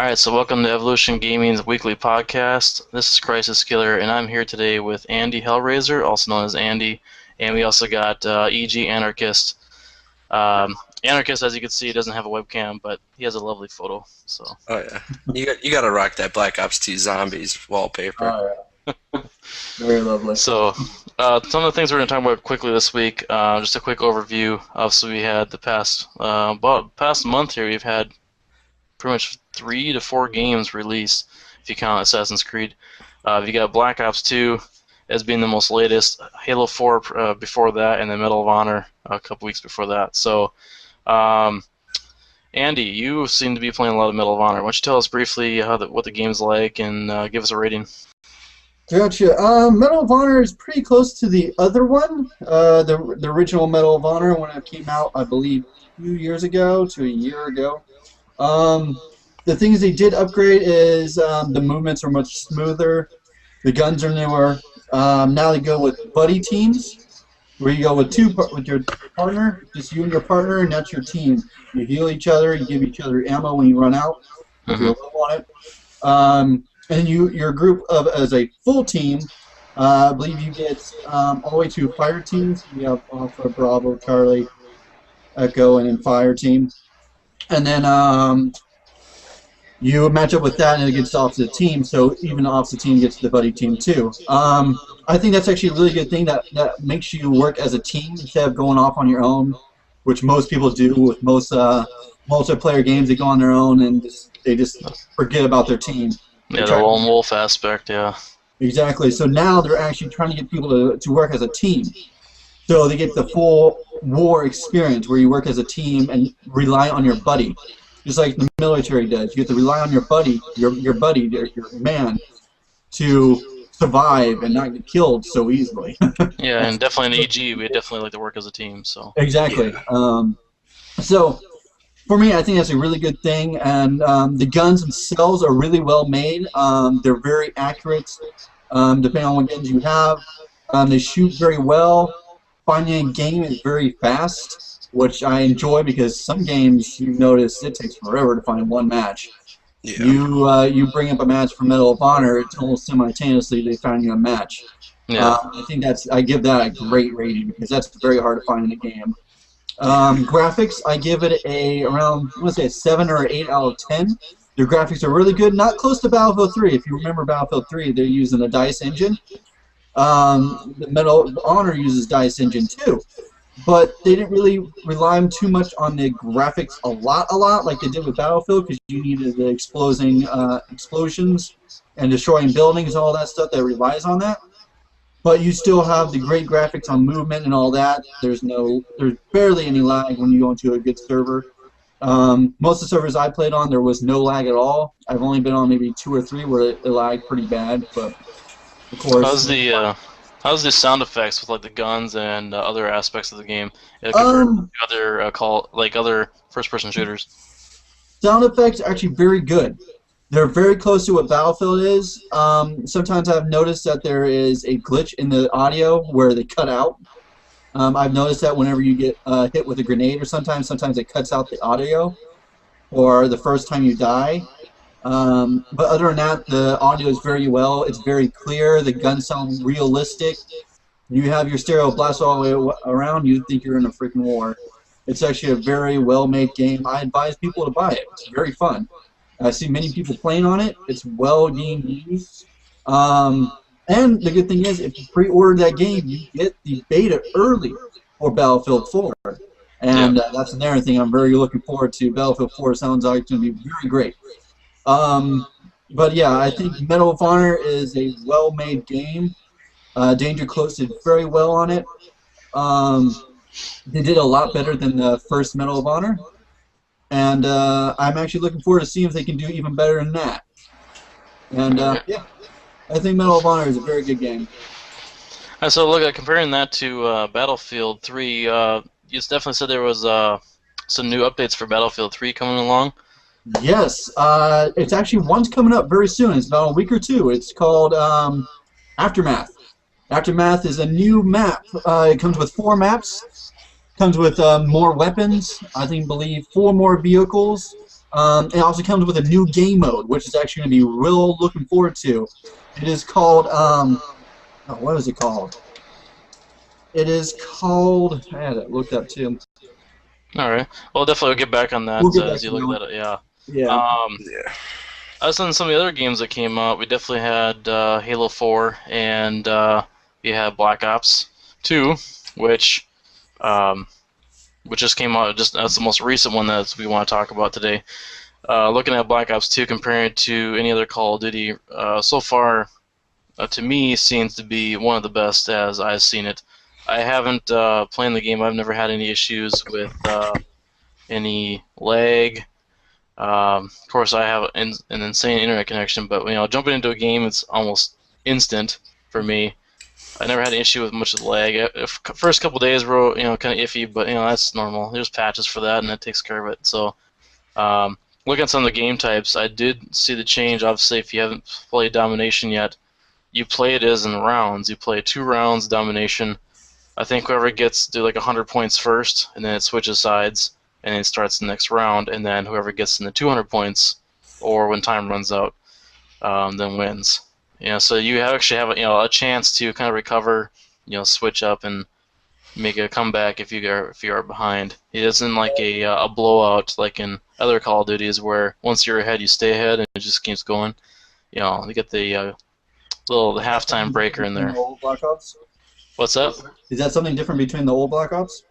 Alright, so welcome to Evolution Gaming's weekly podcast. This is Crisis Killer, and I'm here today with Andy Hellraiser, also known as Andy, and we also got EG Anarchist. Anarchist, as you can see, doesn't have a webcam, but he has a lovely photo. So. Oh yeah, you got to rock that Black Ops 2 Zombies wallpaper. Oh yeah, very lovely. So, some of the things we're going to talk about quickly this week. Just a quick overview. Obviously, we had the past month here. We've had pretty much 3 to 4 games released, if you count Assassin's Creed. You got Black Ops 2 as being the most latest, Halo 4 before that, and then Medal of Honor a couple weeks before that. So, Andy, you seem to be playing a lot of Medal of Honor. Why don't you tell us briefly what the game's like and give us a rating? Gotcha. Medal of Honor is pretty close to the other one, the original Medal of Honor when it came out, I believe, 2 years ago to a year ago. The things they did upgrade is the movements are much smoother, the guns are newer. Now they go with buddy teams, where you go with your partner, just you and your partner, and that's your team. You heal each other, you give each other ammo when you run out, if you're low on it. And your group as a full team, I believe you get all the way to fire teams. You have Alpha, Bravo, Charlie, Echo, and then fire team. And then you match up with that, and it gets the opposite team. So even the opposite team gets the buddy team too. I think that's actually a really good thing that makes you work as a team instead of going off on your own, which most people do with most multiplayer games. They go on their own and they just forget about their team. Yeah, the lone wolf aspect, yeah. Exactly. So now they're actually trying to get people to work as a team. So they get the full war experience where you work as a team and rely on your buddy. Just like the military does. You have to rely on your buddy, your man, to survive and not get killed so easily. Yeah, and definitely in EG, we definitely like to work as a team. So. Exactly. So for me, I think that's a really good thing, and the guns themselves are really well made. They're very accurate, depending on what guns you have. They shoot very well. Finding a game is very fast, which I enjoy because some games, you notice, it takes forever to find one match. Yeah. You bring up a match for Medal of Honor, it's almost simultaneously they find you a match. Yeah. I give that a great rating because that's very hard to find in a game. Graphics, I give it around, I want to say a 7 or 8 out of 10. The graphics are really good, not close to Battlefield 3. If you remember Battlefield 3, they're using a DICE engine. The Medal of Honor uses DICE engine too, but they didn't really rely too much on the graphics a lot like they did with Battlefield, because you needed the explosions and destroying buildings and all that stuff that relies on that. But you still have the great graphics on movement and all that. There's barely any lag when you go into a good server. Most of the servers I played on, there was no lag at all. I've only been on maybe 2 or 3 where it lagged pretty bad, but of course. How's the sound effects with like the guns and other aspects of the game compared to other first-person shooters? Sound effects are actually very good. They're very close to what Battlefield is. Sometimes I've noticed that there is a glitch in the audio where they cut out. I've noticed that whenever you get hit with a grenade or sometimes it cuts out the audio, or the first time you die. But other than that, the audio is very well. It's very clear. The guns sound realistic. You have your stereo blast all the way around. You think you're in a freaking war. It's actually a very well-made game. I advise people to buy it. It's very fun. I see many people playing on it. It's well being used. And the good thing is, if you pre-order that game, you get the beta early for Battlefield 4. And that's another thing I'm very looking forward to. Battlefield 4 sounds like it's going to be very great. But yeah, I think Medal of Honor is a well-made game. Danger Close did very well on it. They did a lot better than the first Medal of Honor. And I'm actually looking forward to seeing if they can do even better than that. And yeah, I think Medal of Honor is a very good game. So look, comparing that to Battlefield 3, you definitely said there was some new updates for Battlefield 3 coming along. Yes, it's actually one's coming up very soon. It's about a week or 2. It's called Aftermath. Aftermath is a new map. It comes with 4 maps. Comes with more weapons. I believe 4 more vehicles. It also comes with a new game mode, which is actually going to be real looking forward to. It is called, what is it called? It is called, I had it looked up too. All right. Well, definitely we'll get back on that We'll get back as you to look that. that up. Yeah. Yeah. Other than some of the other games that came out, we definitely had Halo 4 and we had Black Ops 2, which just came out. Just that's the most recent one that we want to talk about today. Looking at Black Ops 2 compared to any other Call of Duty, so far, to me, seems to be one of the best as I've seen it. I haven't played the game. I've never had any issues with any lag. Of course, I have an insane internet connection, but jumping into a game, it's almost instant for me. I never had an issue with much of the lag. First couple days were kind of iffy, but that's normal. There's patches for that, and that takes care of it. So, looking at some of the game types, I did see the change. Obviously, if you haven't played Domination yet, you play it as in rounds. You play 2 rounds Domination. I think whoever gets to like 100 points first, and then it switches sides, and then it starts the next round, and then whoever gets in the 200 points, or when time runs out, then wins. So you actually have a chance to kind of recover, switch up and make a comeback if you are behind. It isn't like a blowout like in other Call of Duties where once you're ahead you stay ahead and it just keeps going. You get the little halftime breaker in there. Old Black Ops? What's that? Is that something different between the old Black Ops?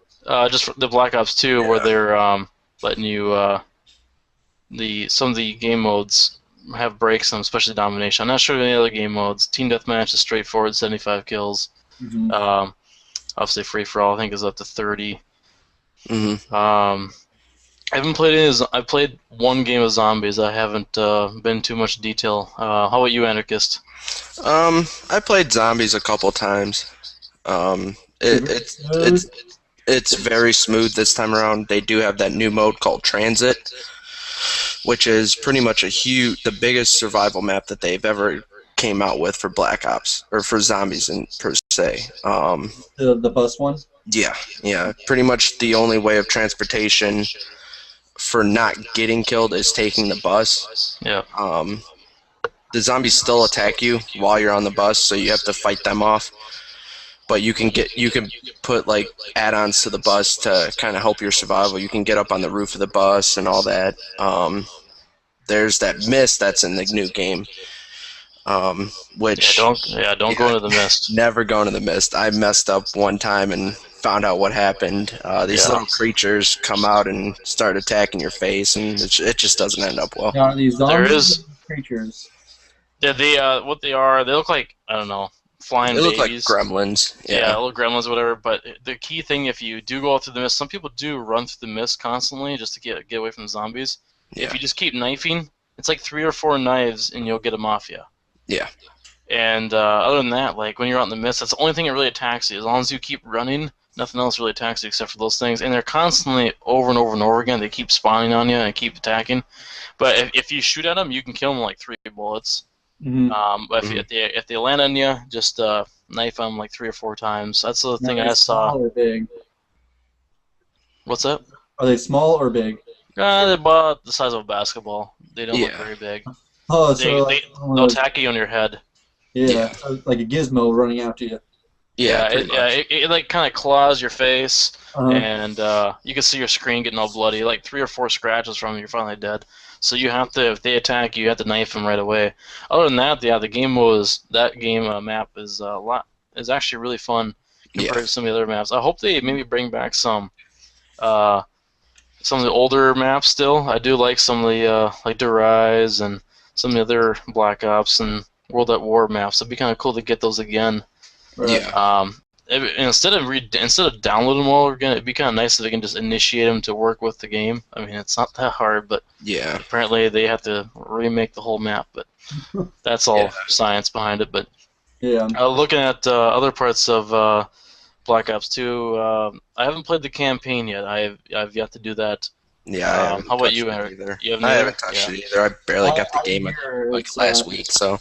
Just for the Black Ops 2 where they're letting you some of the game modes have breaks, especially Domination. I'm not sure of any other game modes. Team Deathmatch is straightforward, 75 kills. Mm-hmm. Obviously, Free for All I think is up to 30. Mm-hmm. I haven't played any. I played one game of Zombies. I haven't been too much detail. How about you, Anarchist? I played Zombies a couple times. It's very smooth this time around. They do have that new mode called Transit, which is pretty much the biggest survival map that they've ever came out with for Black Ops, or for Zombies per se. The bus one? Yeah. Pretty much the only way of transportation for not getting killed is taking the bus. Yeah. The zombies still attack you while you're on the bus, so you have to fight them off. But you can put like add-ons to the bus to kind of help your survival. You can get up on the roof of the bus and all that. There's that mist that's in the new game, which don't go into the mist. Never go into the mist. I messed up one time and found out what happened. These little creatures come out and start attacking your face, and it just doesn't end up well. Now, are these zombies creatures? Yeah, what they are, they look like, I don't know, flying babies. They look like gremlins. Yeah, little gremlins, whatever. But the key thing, if you do go out through the mist, some people do run through the mist constantly just to get away from zombies. Yeah. If you just keep knifing, it's like 3 or 4 knives and you'll get them off you. Yeah. And other than that, like when you're out in the mist, that's the only thing that really attacks you. As long as you keep running, nothing else really attacks you except for those things. And they're constantly over and over and over again. They keep spawning on you and keep attacking. But if you shoot at them, you can kill them in like 3 bullets. Mm-hmm. But if they land on you, just knife them like 3 or 4 times. That's the thing I saw. Small or big? What's that? Are they small or big? They're about the size of a basketball. They don't look very big. Oh, so they'll attack you on your head. Yeah, so like a gizmo running after you. Yeah, it like kind of claws your face, and you can see your screen getting all bloody. Like 3 or 4 scratches from it, you're finally dead. So you have to, if they attack you, you have to knife them right away. Other than that, yeah, the game map is actually really fun compared to some of the other maps. I hope they maybe bring back some of the older maps still. I do like some of the like Rise and some of the other Black Ops and World at War maps. It'd be kind of cool to get those again. Right. Yeah. Instead of downloading them all again, it'd be kind of nice if they can just initiate them to work with the game. I mean, it's not that hard, but apparently they have to remake the whole map. But that's all science behind it. But looking at other parts of Black Ops 2, I haven't played the campaign yet. I've yet to do that. Yeah. How about you, Eric? I haven't touched it either. I barely got the game like last week, so.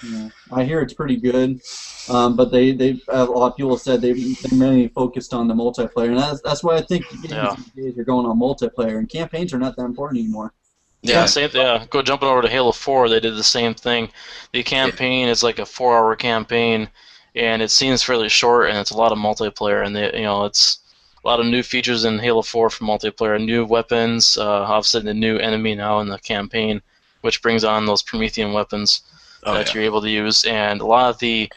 Yeah, I hear it's pretty good, but they a lot of people said they mainly focused on the multiplayer, and that's why I think games these days are going on multiplayer, and campaigns are not that important anymore. Yeah, same. Yeah, go jumping over to Halo 4. They did the same thing. The campaign is like a 4-hour campaign, and it seems fairly short, and it's a lot of multiplayer. And it's a lot of new features in Halo 4 for multiplayer, new weapons. Obviously, the new enemy now in the campaign, which brings on those Promethean weapons that you're able to use, and a lot of the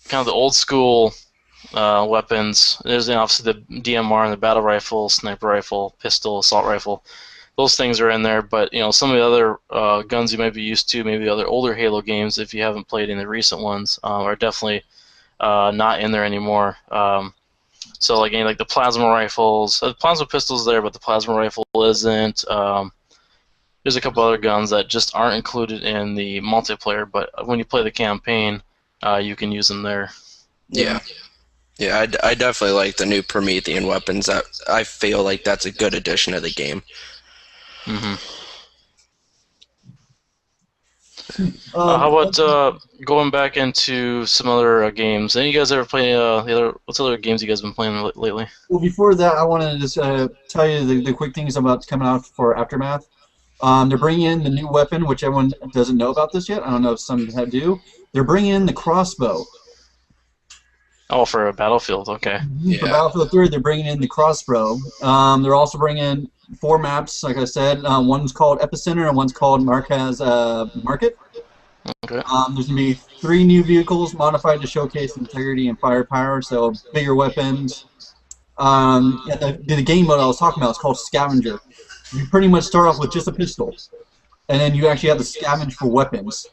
kind of the old school weapons. There's obviously the DMR and the battle rifle, sniper rifle, pistol, assault rifle. Those things are in there, but some of the other guns you might be used to, maybe other older Halo games, if you haven't played any of the recent ones, are definitely not in there anymore. So like the plasma rifles, the plasma pistol's there, but the plasma rifle isn't. There's a couple other guns that just aren't included in the multiplayer, but when you play the campaign, you can use them there. Yeah. Yeah, I definitely like the new Promethean weapons. I feel like that's a good addition to the game. Mm-hmm. How about going back into some other games? Any of you guys ever play what's other games you guys been playing lately? Well, before that, I want to just tell you the quick things about coming out for Aftermath. They're bringing in the new weapon, which everyone doesn't know about this yet. I don't know if some do. They're bringing in the crossbow. Oh, for Battlefield, okay. For Battlefield 3, they're bringing in the crossbow. They're also bringing in 4 maps, like I said. One's called Epicenter and one's called Marquez Market. Okay. There's going to be 3 new vehicles modified to showcase integrity and firepower, so bigger weapons. The game mode I was talking about is called Scavenger. You pretty much start off with just a pistol, and then you actually have to scavenge for weapons.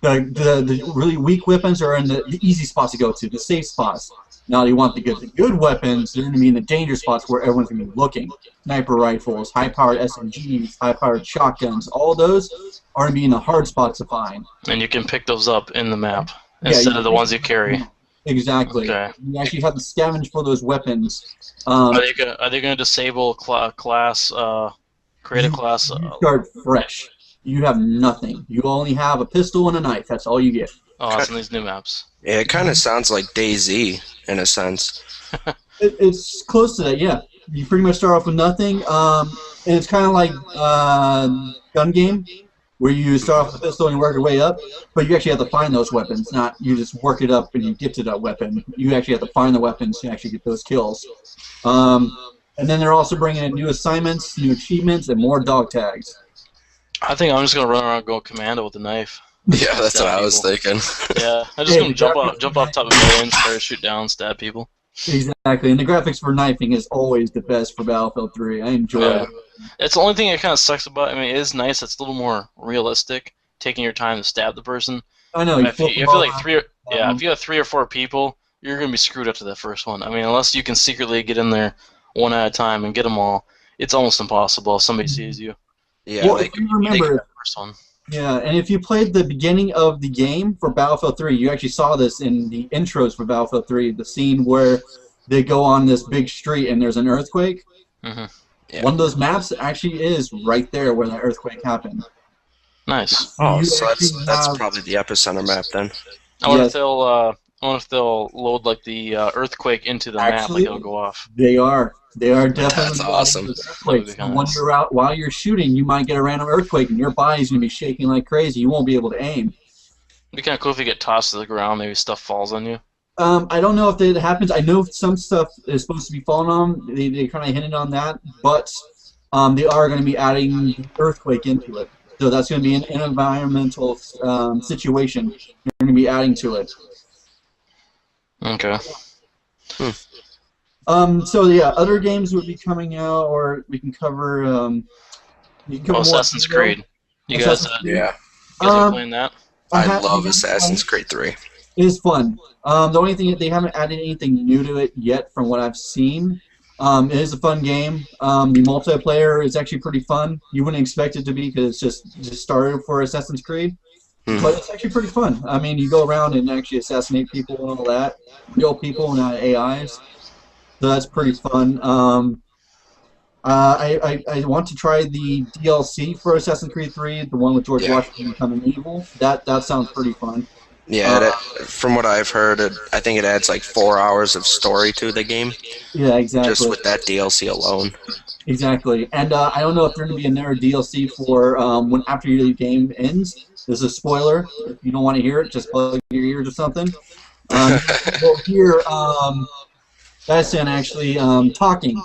The really weak weapons are in the easy spots to go to, the safe spots. Now you want the good weapons, they're going to be in the danger spots where everyone's going to be looking. Sniper rifles, high-powered SMGs, high-powered shotguns, all those are going to be in the hard spots to find. And you can pick those up in the map instead of the ones you carry. Exactly. Okay. You actually have to scavenge for those weapons. Are they going to disable class, create a class? You start fresh. You have nothing. You only have a pistol and a knife. That's all you get. Oh, that's in these new maps. Yeah, it kind of sounds like DayZ in a sense. It's close to that, yeah. You pretty much start off with nothing, and it's kind of like gun game, where you start off with a pistol and you work your way up, but you actually have to find those weapons, not you just work it up and you get to that weapon. You actually have to find the weapons to actually get those kills. And then they're also bringing in new assignments, new achievements, and more dog tags. I think I'm just gonna run around and go commando with a knife. Yeah, that's what I was thinking. Yeah, I'm just gonna jump off top of buildings, try to shoot down, stab people. Exactly, and the graphics for knifing is always the best for Battlefield 3. I enjoy it. It's the only thing that kind of sucks about it. I mean, it is nice. It's a little more realistic, taking your time to stab the person. I know. If you feel like if you have 3 or 4 people, you're gonna be screwed up to that first one. I mean, unless you can secretly get in there one at a time and get them all, it's almost impossible if somebody sees you. Yeah, well, if you remember, the first one. Yeah, and if you played the beginning of the game for Battlefield 3, you actually saw this in the intros for Battlefield 3, the scene where they go on this big street and there's an earthquake. Mm-hmm. Yeah. One of those maps actually is right there where that earthquake happened. Nice. Oh, so that's probably the epicenter map then. I wonder if they'll load like the earthquake into the map, like it'll go off. They are. They are definitely. That's awesome. And when you're out while you're shooting, you might get a random earthquake, and your body's gonna be shaking like crazy. You won't be able to aim. It'd be kind of cool if you get tossed to the ground. Maybe stuff falls on you. I don't know if that happens. I know some stuff is supposed to be falling on. They kind of hinted on that, but they are going to be adding earthquake into it. So that's going to be an environmental situation. They're going to be adding to it. Okay. So yeah, other games would be coming out, or we can cover. Assassin's Creed. You guys are playing that? I love Assassin's Creed 3. It is fun. The only thing they haven't added anything new to it yet, from what I've seen. It is a fun game. The multiplayer is actually pretty fun. You wouldn't expect it to be because it's just started for Assassin's Creed, but it's actually pretty fun. I mean, you go around and actually assassinate people and all that, real people, not AIs. So that's pretty fun. I want to try the DLC for Assassin's Creed 3, the one with George Washington becoming evil. That sounds pretty fun. Yeah, from what I've heard, I think it adds like 4 hours of story to the game. Yeah, exactly. Just with that DLC alone. Exactly. And I don't know if there's going to be another DLC for when after your game ends. This is a spoiler. If you don't want to hear it, just plug your ears or something. We'll hear Dyson actually talking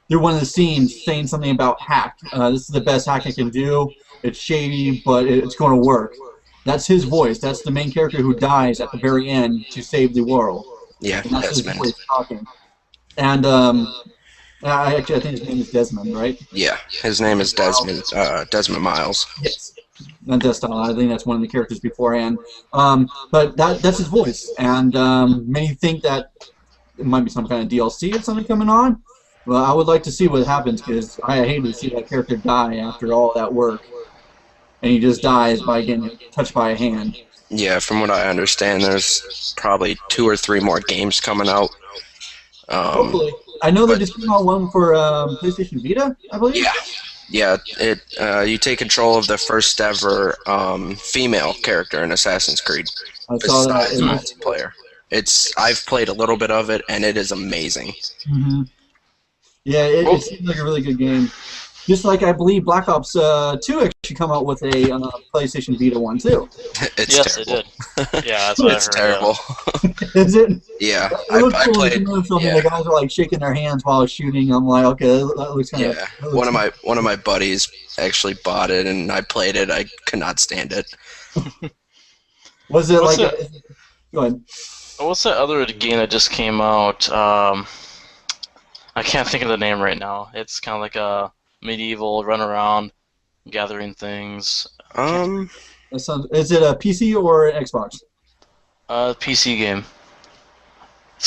through one of the scenes, saying something about hack. This is the best hack I can do. It's shady, but it's going to work. That's his voice. That's the main character who dies at the very end to save the world. Yeah, And that's his Desmond. voice talking. And I think his name is Desmond, right? Yeah, his name is Desmond. Desmond Miles. Yes. Not Destin. I think that's one of the characters beforehand. But that's his voice, and many think that it might be some kind of DLC or something coming on. Well, I would like to see what happens because I hate to see that character die after all that work, and he just dies by getting touched by a hand. Yeah, from what I understand, there's probably 2 or 3 more games coming out. Hopefully, I know they but- just came out one for PlayStation Vita, I believe. Yeah. You take control of the first ever female character in Assassin's Creed. I saw that. Besides multiplayer. I've played a little bit of it, and it is amazing. Mm-hmm. Yeah, it seems like a really good game. Just like I believe Black Ops 2 actually come out with a PlayStation Vita one too. It's Yes, terrible. it did. Yeah, that's what It's I heard. terrible. Is it? Yeah, It looks I cool played. in the film. Yeah. The guys are like shaking their hands while shooting. I'm like, okay, that looks kind of. Yeah, one of my buddies actually bought it, and I played it. I could not stand it. Was it What's like? it? Go ahead. What's that other game that just came out? I can't think of the name right now. It's kind of like a medieval run around, gathering things. That sounds, is it a PC or an Xbox? PC game.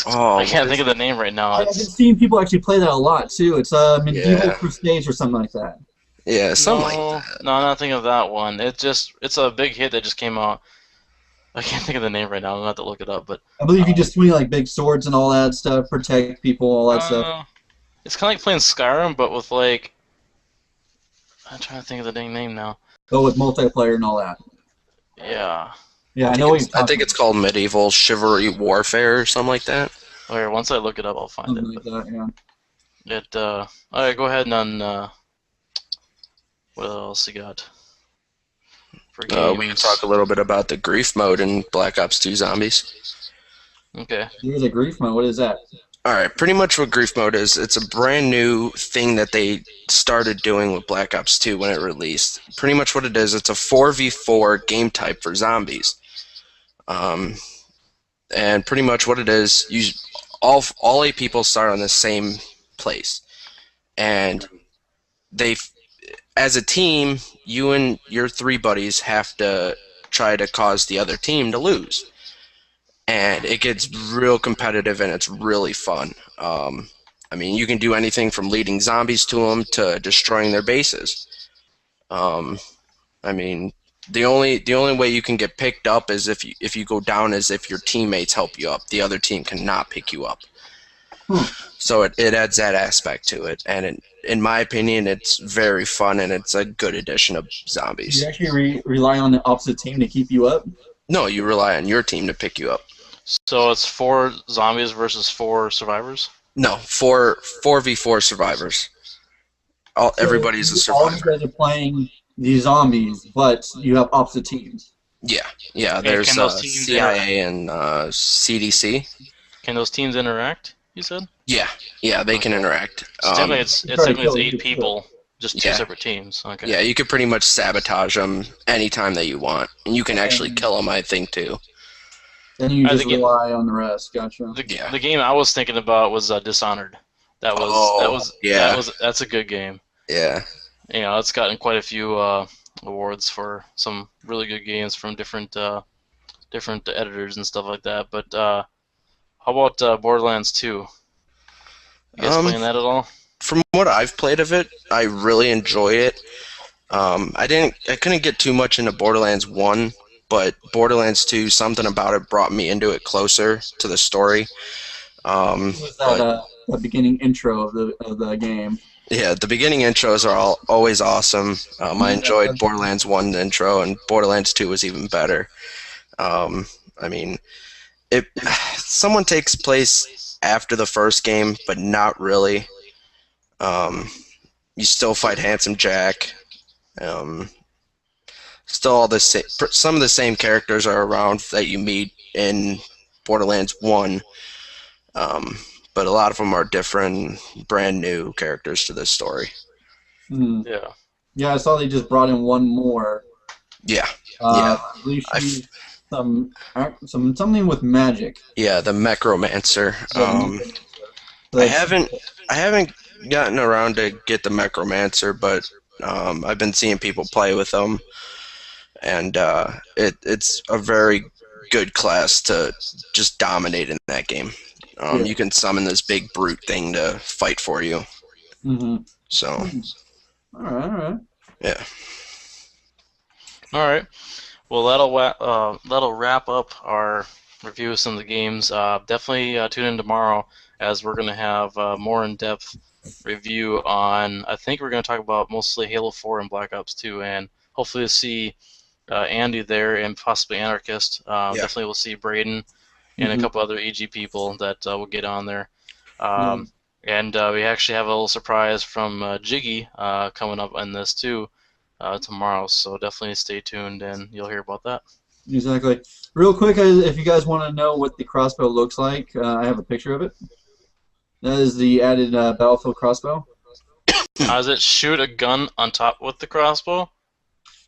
Oh, I can't think of the name right now. I've been seeing people actually play that a lot too. It's Medieval Yeah. Crusades or something like that. Yeah, something No, like that. no, I'm not thinking of that one. It's a big hit that just came out. I can't think of the name right now. I'm gonna have to look it up. But I believe you just swing like big swords and all that stuff, protect people, all that stuff. it's kind of like playing Skyrim, but with like I'm trying to think of the dang name now. Go with multiplayer and all that. Yeah. Yeah, I know what you're I talking think it's called Medieval Chivalry Warfare or something like that. Wait, once I look it up, I'll find something it. like that. Yeah. All right, go ahead and what else you got? For games. We can talk a little bit about the grief mode in Black Ops 2 Zombies. Okay. Here's a grief mode. What is that? All right, pretty much what grief mode is, it's a brand new thing that they started doing with Black Ops 2 when it released. Pretty much what it is, it's a 4v4 game type for zombies. And pretty much what it is, all 8 people start on the same place. And as a team, you and your 3 buddies have to try to cause the other team to lose. And it gets real competitive, and it's really fun. I mean, you can do anything from leading zombies to them to destroying their bases. I mean, the only way you can get picked up is if you go down is if your teammates help you up. The other team cannot pick you up. So it adds that aspect to it, and in my opinion, it's very fun, and it's a good addition of zombies. You actually rely on the opposite team to keep you up? No, you rely on your team to pick you up. So it's 4 zombies versus 4 survivors? No, 4v4 survivors. Everybody's a All you survivor. guys are playing these zombies, but you have opposite teams. Yeah. There's can those teams CIA and CDC. Can those teams interact, you said? Yeah, they can interact. So technically it's 8 people, just 2 Yeah. separate teams. Okay. Yeah, you could pretty much sabotage them anytime that you want, and you can actually kill them, I think, too. Then you I just think rely on the rest. Gotcha. The game I was thinking about was Dishonored. That's a good game. Yeah. You know, it's gotten quite a few awards for some really good games from different editors and stuff like that. But how about Borderlands 2? You guys playing that at all? From what I've played of it, I really enjoy it. I couldn't get too much into Borderlands 1, but Borderlands 2, something about it brought me into it closer to the story. What was that the beginning intro of the game? Yeah, the beginning intros are always awesome. I enjoyed Borderlands 1 intro, and Borderlands 2 was even better. I mean, someone takes place after the first game, but not really. You still fight Handsome Jack. Um, Still all the same. Some of the same characters are around that you meet in Borderlands 1, um, but a lot of them are different, brand new characters to this story. Hmm. Yeah. Yeah, I saw they just brought in one more. Yeah, yeah. I believe I she's something with magic. Yeah, the Necromancer. I Like, haven't gotten around to get the Necromancer, but I've been seeing people play with them, and it's a very good class to just dominate in that game. yeah. You can summon this big brute thing to fight for you. Mm-hmm. So, All right, all right. yeah. All right. Well, that'll wrap up our review of some of the games. Definitely tune in tomorrow as we're gonna have more in-depth review on. I think we're gonna talk about mostly Halo 4 and Black Ops 2, and hopefully see Andy there and possibly Anarchist. Yeah. Definitely we'll see Braden and a Mhm. couple other EG people that will get on there. Yeah. And we actually have a little surprise from Jiggy coming up on this too tomorrow. So definitely stay tuned and you'll hear about that. Exactly. Real quick, if you guys want to know what the crossbow looks like, I have a picture of it. That is the added Battlefield crossbow. Does it shoot a gun on top with the crossbow?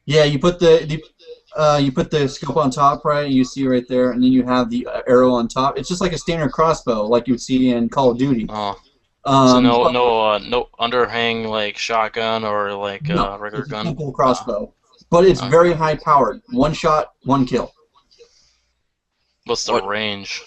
Yeah, you put the scope on top, right? You see right there, and then you have the arrow on top. It's just like a standard crossbow, like you would see in Call of Duty. Oh, so no But no underhang like shotgun or like no, regular it's a gun. simple crossbow, but it's Okay. very high powered. One shot, one kill. What's the What- range?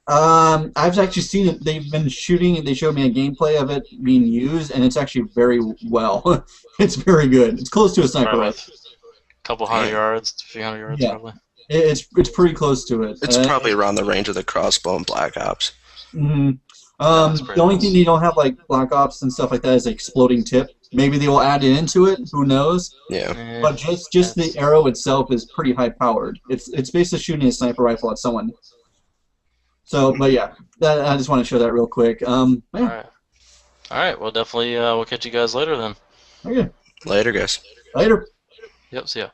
I've actually seen it. They've been shooting. They showed me a gameplay of it being used, and it's actually very well. It's very good. It's close to a sniper Probably rifle. a couple hundred yards, 300 yards Yeah. probably. It's pretty close to it. It's probably around the range of the crossbow in Black Ops. Mhm. That's pretty The only nice. thing they don't have like Black Ops and stuff like that is the exploding tip. Maybe they will add it into it. Who knows? Yeah. But just the arrow itself is pretty high powered. It's basically shooting a sniper rifle at someone. So, but yeah, I just want to show that real quick. All Yeah, right. All right. Well, definitely we'll catch you guys later then. okay. Later, guys. Later. Yep. See ya.